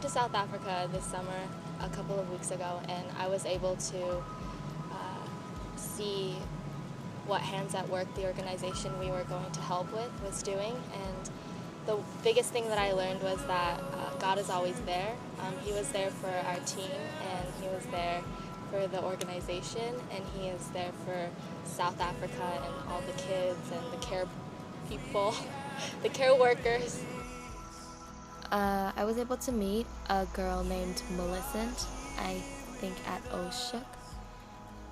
went to South Africa this summer a couple of weeks ago, and I was able to see what Hands at Work, the organization we were going to help with, was doing. And the biggest thing that I learned was that God is always there. He was there for our team, and He was there for the organization, and He is there for South Africa and all the kids and the care people, the care workers. I was able to meet a girl named Millicent, I think at Oshuk,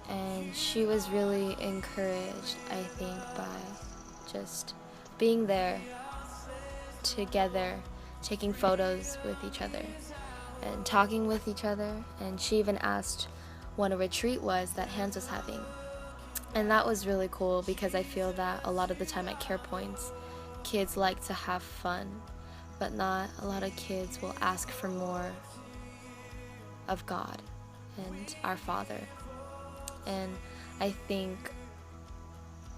and she was really encouraged, I think, by just being there together, taking photos with each other and talking with each other. And she even asked when a retreat was that Hands was having, and that was really cool because I feel that a lot of the time at Care Points, kids like to have fun, but not a lot of kids will ask for more of God and our Father. And I think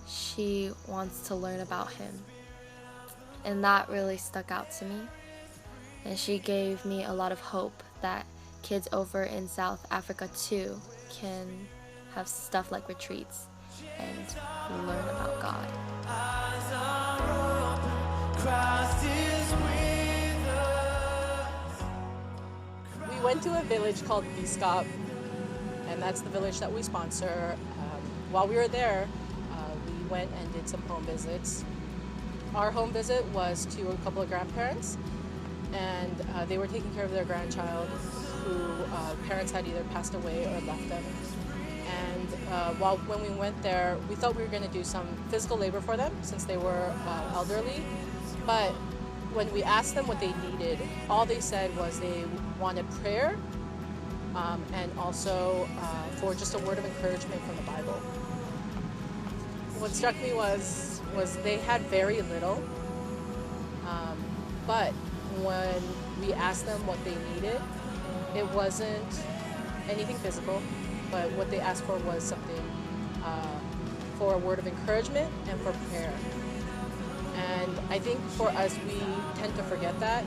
she wants to learn about Him, and that really stuck out to me. And she gave me a lot of hope that kids over in South Africa too can have stuff like retreats and learn about God. We went to a village called Biskop, and that's the village that we sponsor. While we were there, we went and did some home visits. Our home visit was to a couple of grandparents, and they were taking care of their grandchild who parents had either passed away or left them. And when we went there, we thought we were going to do some physical labor for them since they were elderly. But when we asked them what they needed, all they said was they wanted prayer and also for just a word of encouragement from the Bible. What struck me was they had very little, but when we asked them what they needed, it wasn't anything physical, but what they asked for was something for a word of encouragement and for prayer. And I think for us, we tend to forget that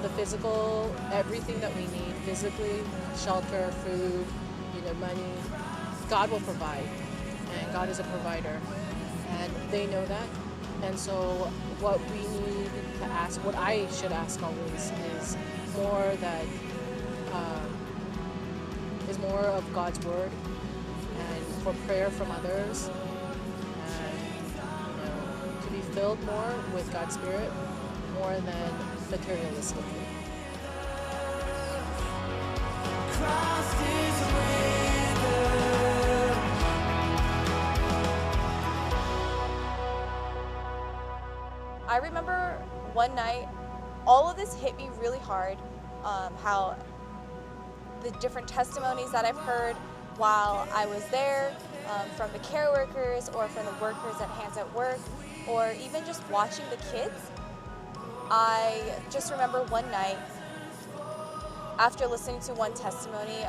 the physical, everything that we need physically, shelter, food, money, God will provide, and God is a provider, and they know that. And so what we need to ask, what I should ask always, is more of God's word and for prayer from others, and to be filled more with God's Spirit more than materialistically. I remember one night, all of this hit me really hard, how the different testimonies that I've heard while I was there, from the care workers or from the workers at Hands at Work, or even just watching the kids. I just remember one night, after listening to one testimony,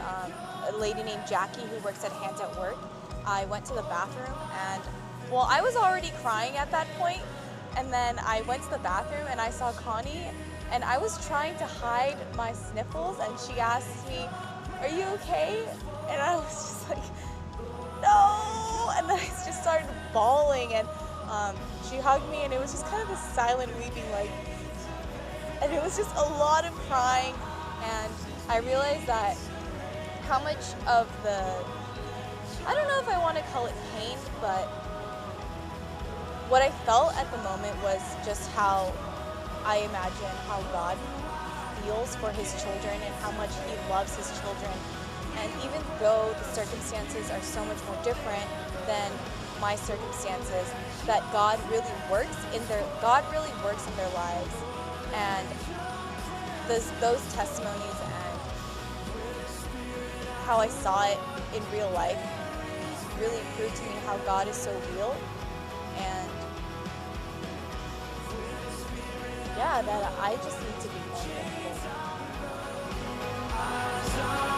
a lady named Jackie who works at Hands at Work, I went to the bathroom and, well, I was already crying at that point, and then I went to the bathroom and I saw Connie, and I was trying to hide my sniffles, and she asked me, "Are you okay?" And I was just like, "No!" And then I just started bawling, and she hugged me, and it was just kind of a silent weeping, and it was just a lot of crying. And I realized that how much of I don't know if I want to call it pain, but what I felt at the moment was just how I imagine how God feels for His children and how much He loves His children. And even though the circumstances are so much more different than my circumstances, that God really works in their lives. And those testimonies and how I saw it in real life really proved to me how God is so real, and that I just need to be more thankful.